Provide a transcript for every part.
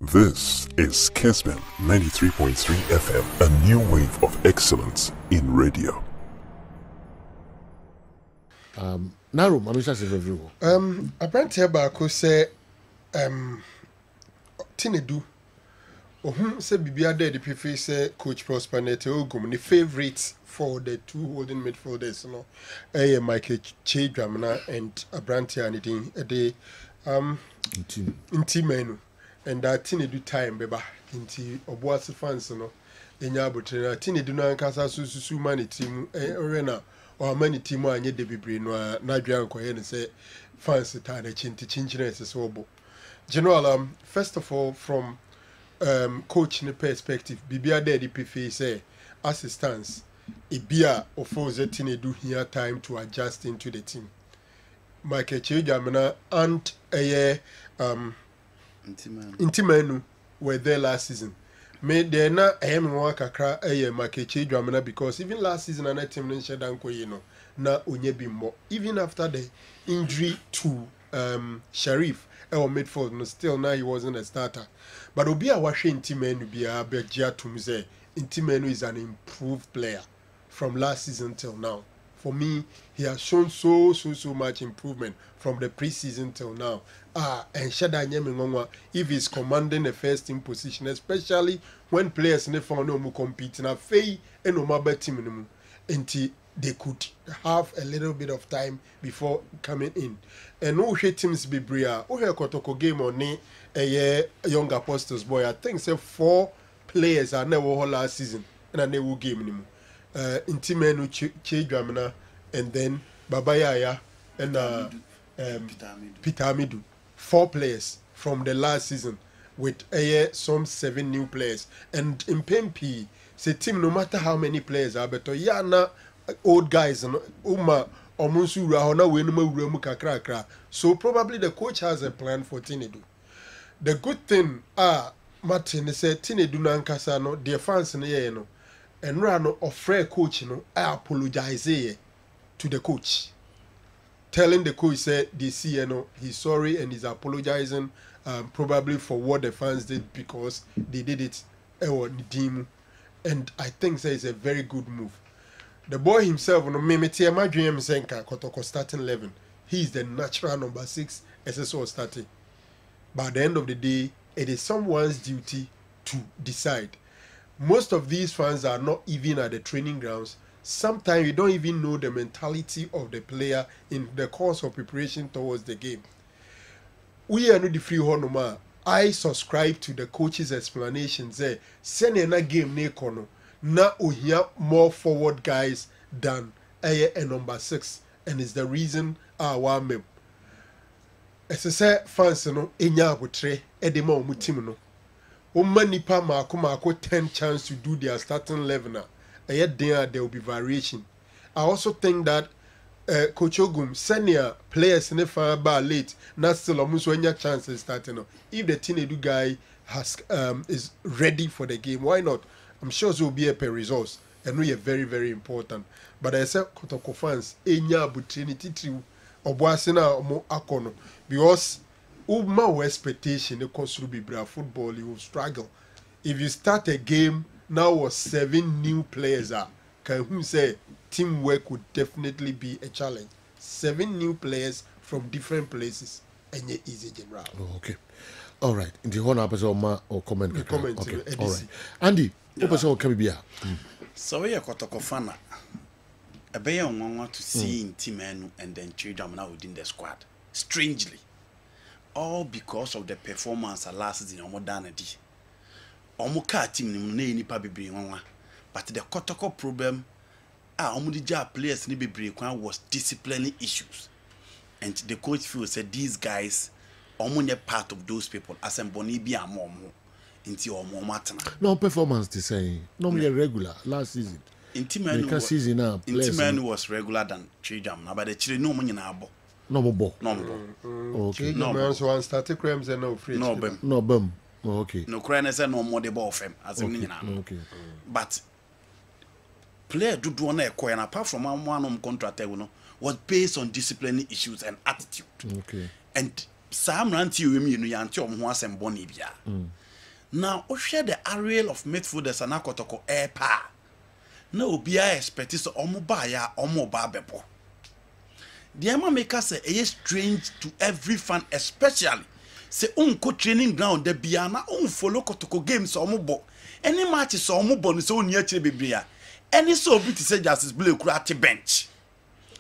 This is Kessben 93.3 FM, a new wave of excellence in radio. Naro, Mamisha says review. I brand here back who say, Tinedu. Say Bibia de the say Coach Prosper Ogum, the favorites for the two holding midfielders, you know, Michael Chedramana and Abrantia anything a day, in team and that Tinedu time, beba, into Obuasi fans, you know, in Yabutra, Tinedu na Casa Susu mani team, arena, or many team and yet the Bibri, no, Nigerian Koyan say, fans the time, chinchines as well. General, first of all, from coaching perspective, Bibia de PFA say assistance, Ibia offers Tinedu here time to adjust into the team. Michael Chedramana and Intimenu were there last season. Made there na more kakra Michael Chedramana because even last season and team in Shadanko, you know, na Onyebimbo. Even after the injury to Sharif or midfield, no, still now he wasn't a starter. But Obia Washe Intimenu be a Bergia Tumze. Intimenu is an improved player from last season till now. For me, he has shown so much improvement from the preseason till now. And Shada Nyemengwa, if he's commanding a first team position, especially when players ne found no compete na Fei and Omaba team until they could have a little bit of time before coming in. And no teams be bria. Ohe Kotoko game on a young apostles boy. I think say 4 players are never whole last season and I never game anymore. Intimenu Chedramana and then Babayaya and Peter Amidu. 4 players from the last season with some 7 new players. And in Pempi, say team no matter how many players are better, na old guys and Uma Omunsu Rahona Wenuma Kakra. So probably the coach has a plan for Tinedu. The good thing Martin said Tinedu Nankasa no their fans in the no and Rano offer coach no I apologize to the coach. Telling the coach said this year no he's sorry and he's apologizing probably for what the fans did because they did it on team, and I think that is a very good move. The boy himself no Memetia Madriam Senka Kotoko starting 11. He is the natural number 6 SSO starting. By the end of the day, it is someone's duty to decide. Most of these fans are not even at the training grounds. Sometimes you don't even know the mentality of the player in the course of preparation towards the game. We are not the free honoma. I subscribe to the coach's explanations there. Send a game nekono. Na ohia more forward guys than a number 6. And it's the reason why me. As I say, fans no enya abutre edema omu team no. Oma nipa mako 10 chance to do their starting 11. Yet there will be variation. I also think that Coach Ogum, senior players in the far bar late, not still almost when your chances starting. If the Tinedu guy is ready for the game, why not? I'm sure there will be a pair results, and we are very, very important. But I said Kotoko fans, enya opportunity to Obuasina mo akono because my expectation the course will be football, you will struggle. If you start a game now was 7 new players can who say teamwork would definitely be a challenge. 7 new players from different places and yet easy general. Oh, okay. All right. In the whole episode or comment. Okay. All right. Andy, episode can be here. So we are Kotoko fana. A bear want to see in Timenu and then Chedramana within the squad. Strangely. All because of the performance last season on modernity. Omuka team ni nipa bebre nwa, but the Kotoko problem omudija players ni bebre kwan was disciplinary issues, and the coach feels said these guys omunye part of those people asemboni bi amomo nti omo matana. No performance to say normally regular last season. Intimanu was regular than Chedramana, but the chile no money na abo. No more. Okay. No so one started crimes and no free. No bum. Oh, okay. No crying say no more the ball of him as okay. But player do one and apart from one contract was based on disciplinary issues and attitude. Okay. And Sam ran to you yanti who was and bonny bia. Now, we share the array of midfielders and Kotoko air pa. No, be I expect is omubaya omobabebo. The Emma maker say it is strange to every fan, especially say unko training ground the biana follow Kotoko games omubo. Any matches omubo ni so near Chibibria. Any so bit to say Justice Blay kurati bench.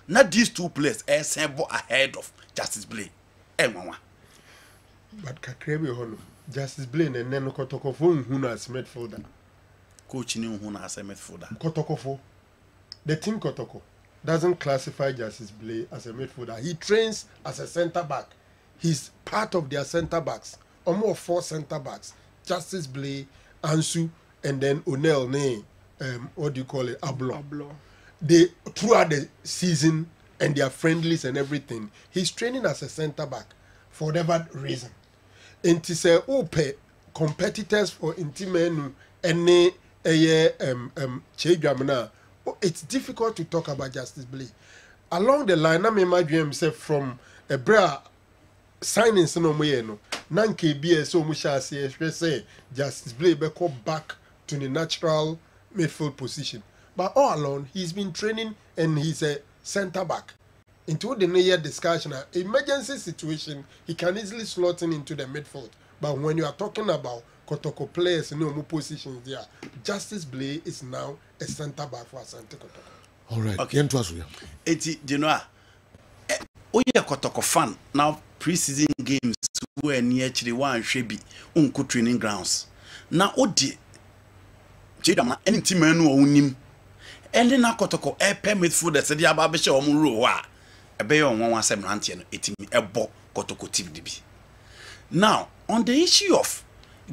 Not these two players sembo ahead of Justice Blay. Mama. But Kakrebi Hono, Justice Blay and Neno Kotoko who as midfielder. Coach knew who as a midfielder. Kotoko. The team Kotoko doesn't classify Justice Blay as a midfielder. He trains as a centre back. He's part of their centre backs. Almost 4 centre backs. Justice Blay, Ansu, and then O'Neill, what do you call it? Ablo. They throughout the season and their friendlies and everything, he's training as a centre back for whatever reason. And to say, competitors for Intimenu any it's difficult to talk about Justice Blay. Along the line, I imagine himself from a bra signing no moyeno. Nanke be so much as say Justice Blay be go back to the natural midfield position. But all along, he's been training and he's a centre back. Into the near discussion, emergency situation, he can easily slot in into the midfield. But when you are talking about Kotoko players in no positions there, Justice Blay is now a centre back for Asante Kotoko. All right. Okay. You know, we are Kotoko fan now. Pre-season games were near actually one shebi unco training grounds. Now, Odi, Chidama, any team menu or unim. And then Kotoko air permit food that said the Ababisha or Murua. A bay on 117 eating a bo Kotoko TV. Now, on the issue of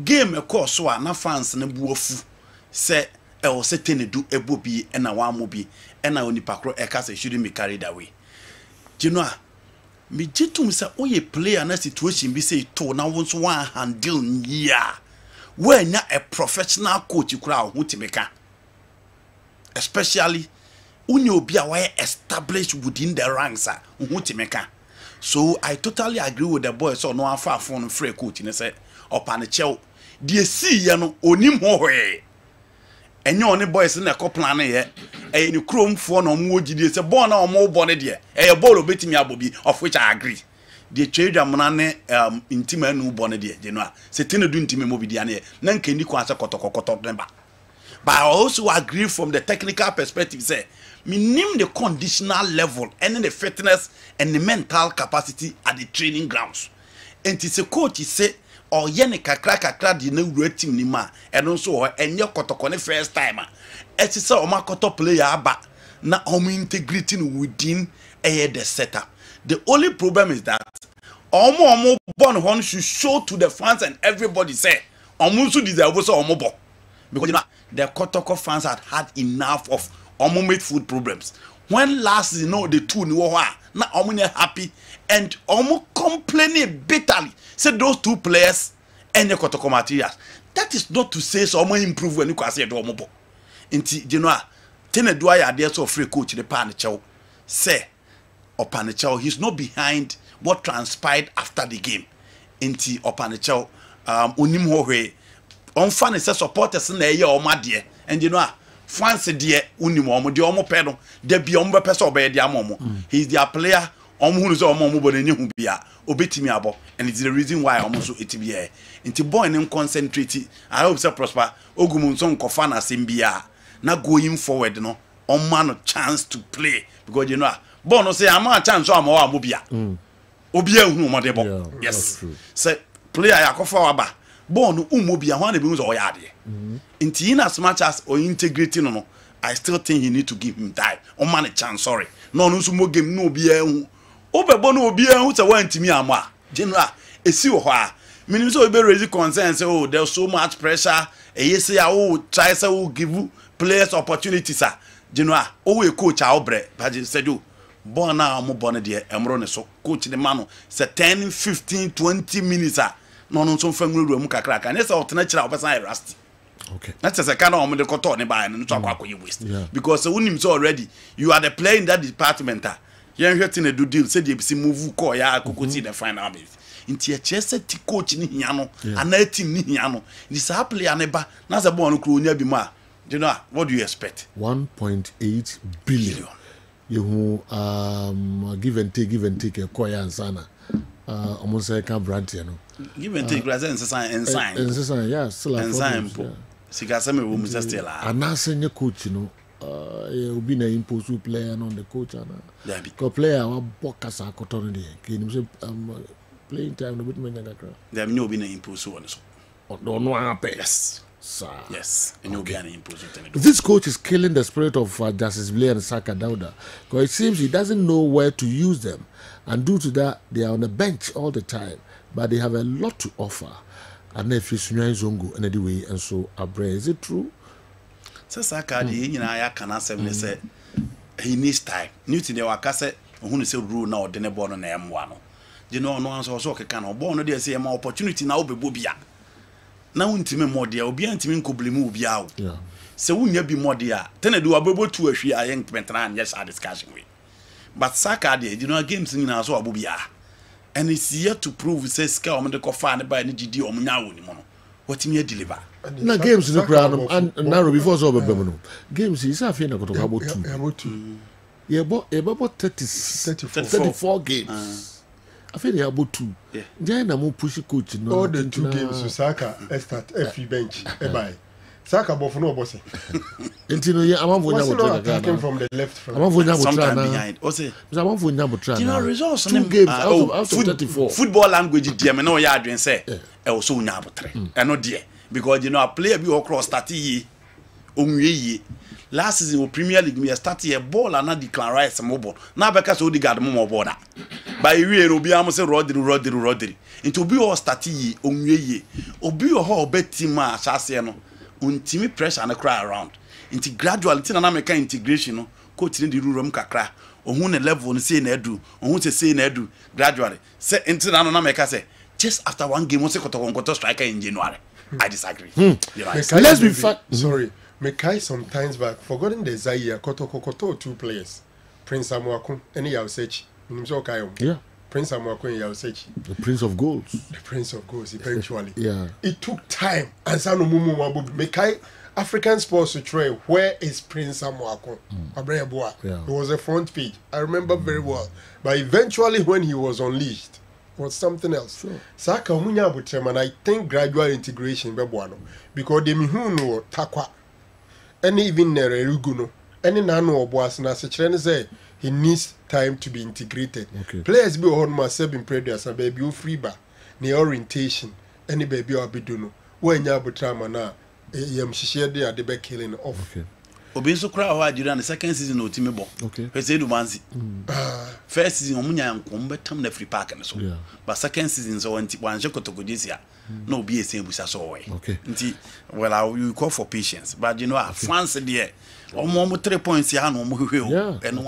game, of course, so are not fans and a boofu say, I say Tinedu a booby and a wamobi and I only pakro ekas shouldn't be carried away. Do you know? Me jitum say oye player na situation be say to na won so one handle nya when ya a professional coach kura ho timeka, especially unye obi a why established within the ranks ho timeka. So I totally agree with the boy so no afa phone free coach ne say opanichew de see ye no onim ho hwe enye oni boys na ko plan ye e ni chrome for no mo gidie se ball na mo bo ne de e ball obetimi abobi of which I agree the trade amana ne intima nu bo ne de no se Tinedu intime mo bi de ne na nkani kwa se kotoko member. But I also agree from the technical perspective say minim the conditional level and the fitness and the mental capacity at the training grounds. And it's a coach say or yene kakra di na wura team ni ma eno so ho enye Kotoko ne first time e ti say o makoto player aba na o integrity within the setup. The only problem is that omo born one should show to the fans and everybody say omo so deserve so omo bo, because you know the Kotoko fans had enough of omo midfield problems. When last you know the two ni wo na omo happy and omo complaining bitterly. Say those two players and the Kotoko materials. That is not to say so omo improve when you can say do omo bo. Inti you know Tinedu aya there so free coach the Panichow say Opanichow he's not behind what transpired after the game. Inti Opanichow unim ho hwe on fan say supporters na ye omo de and you know fans de unim omo de omo pe no de bi omo be pese obey de amomo. He's their player omo hu so omo bo ne hu bia obetimi abo, and it's the reason why omo so etibia inti boy nem concentrate. I hope say Prosper Ogum so nkofa na sembia na going forward no on man chance to play, because you know ball no say am a chance so am o amobia obia hu mo de bo. Yes, say player yakofa waba ball no umobia ho na be hu so oyade inti in as much as or integrity no I still think you need to give him time on man a chance. Sorry no so mo game no obia hu obebo no obia hu say wantimi ama general esi wo ho a meaning so be raise concern say oh there's so much pressure e say oh try say oh give players opportunities general oh we coach a obre but said you born na mo born de emro ne so coach the man say 10 15 20 minutes no so family mu kakra kan say otena kira obesan rust. Okay, that's a kind of the koto ne buy no to akwa waste because unim so already you are the player in that department. You are getting a do deal say they move call ya kokoti the final base Inti a chese ti coach ni hiano, and a team ni hiano. This happily aneba, Nasa born Krunya Bima. You know, what do you expect? 1.8 billion. You give and take a choir and sana. Almost like a brand, you know. Give and take and sign. Yeah, still a sign. Sigasame will Mr. Stella. And now send your coach, you know. You'll be an impossible player on the coach. Because player, I'm Bocasa Cotonity. Can you playing time with me? There have no been an impossible. Don't know. Yes. Sir. Yes, and you'll be an impossible. This coach is killing the spirit of Justice Blair and Saka Dauda because it seems he doesn't know where to use them, and due to that, they are on the bench all the time. But they have a lot to offer. And if it's Zongo and anyway, and so Abre, is it true? So Saka, you know, I can say he needs time. New to the Wakase, who is a rule now, then a born on M1. You know, no one's also can born, they say more opportunity now be bobia. Now intime more dear, obi antime nkoblimu obi awo. Yeah. Se wunya bi more dear. Tinedu abobo tu ahwe ayen pentran yes our discussion we. But Saka dey, you know games ni na so abobia. And it's yet to prove say ska o me ko fa ne ba ne gidi o nya wo ni mo no. What me deliver. Na games no kra and Naro before so bebe no. Games is afia na kotoka about 2. Yeah, but 34 games. I feel they are about 2. Yeah. Then I'm push coach. No, all the 2 games to Saka start every bench. Bye. Saka bofuno bossy. Intino, yeah, I'm attacking from the left front. I'm behind. Also, I'm for you know results 2 games out of 34. Football language, dear, me no ya adwen say. E also nyabo 3. E no dear because you know a player be across 30 onwie. Last season in Premier League, we started a ball and not declare rights mobile. Now because we got more border. By we will be almost Rodri. Into be all starty on ye. Obi or how bet team Shasiano. Untimi pressure and a cry around. Into gradual Tinamaka integration, coach in the room kakra. Or who a level and say Nedu, or who say Nedu gradually. Say into Namaka say just after 1 game, what's a Kotoko striker in January. I disagree. Let's be fact. Sorry. Mekai sometimes back forgotten the Zaire Kotoko 2 players. Prince Samuel and Yausechi. Yeah. Prince Samuel and Yausechi. The Prince of Goals. The Prince of Goals eventually. Yeah. It took time. And Sanu Mumu Mekai African sports to try where is Prince Samuel? Yeah. It was a front page. I remember very well. But eventually when he was unleashed, it was something else. Sure. Saka Munya Butrem, and I think gradual integration because they no takwa. Any even Nereguno, any nano or boss na say he needs time to be integrated. Okay. Players be on myself in predators and baby you free ba ne orientation any baby or be dono. When ya butrama na yam share there the back killing off. Okay. Obi so kra ho during the second season no team bo. Okay. Pese du manzi. First season omunya nkom betam na free park so. Yeah. But second season so one Kotoko this year. No be a same busa so way. Okay. Well, you call for patience, but you know, France there, almost 3 points here, no more. And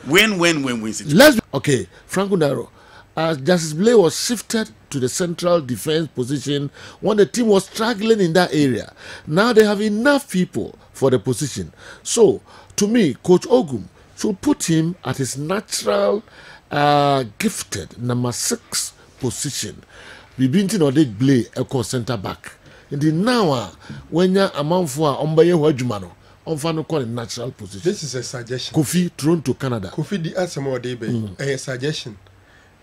win. Let's okay, Franco Naro. Justice Blair was shifted to the central defense position when the team was struggling in that area. Now they have enough people for the position. So, to me, Coach Ogum should put him at his natural, gifted number 6 position. We been to know play a center back. And now, when you're a man for Ombaye Wajumano, on fan call in natural position. This is a suggestion. Kofi thrown to Canada. Kofi the Asamoah Debe, a suggestion.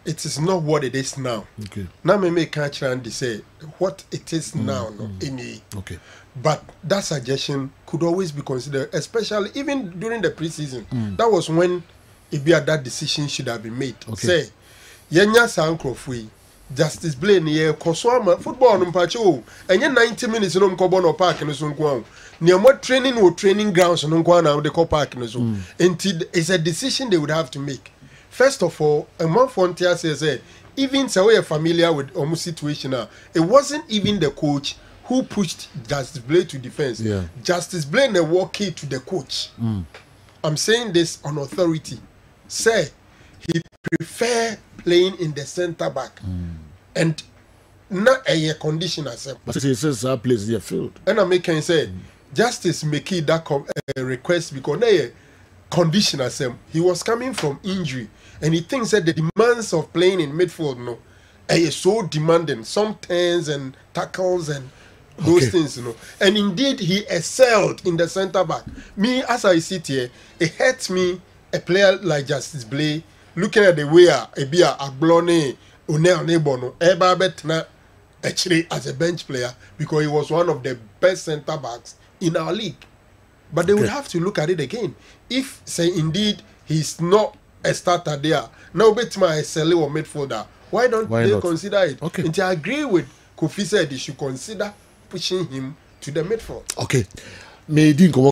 It is not what it is now. Okay. Now me make catch and say what it is now, no, any. Okay. But that suggestion could always be considered, especially even during the preseason. That was when that decision should have been made. Okay. Say, Yenya Sankrofi. Justice Blaine ye koswama football no mpacho enye 90 minutes no mkobo no park no so nko ne mo training or training grounds no nko na the park no so it's a decision they would have to make. First of all, a month frontier says even so we are familiar with almost situation now, it wasn't even the coach who pushed Justice Blaine to defense. Yeah. Justice Blaine they walk it to the coach. I'm saying this on authority. Say he prefer playing in the center back and not a condition as a but he says our place their field. And I make him say Justice make that request because they condition as him. He was coming from injury and he thinks that the demands of playing in midfield no is so demanding, some turns and tackles and those things, you know. And indeed, he excelled in the centre back. Me, as I sit here, it hurts me, a player like Justice Blay, looking at the way Ebia Aglone, Onebono, Ebabetna, actually as a bench player, because he was one of the best centre backs in our league. But they would have to look at it again. If, say, indeed, he's not a starter there, now Betma is a or midfielder, why don't they consider it? Okay. And I agree with Kofi said they should consider pushing him to the midfield. Okay. May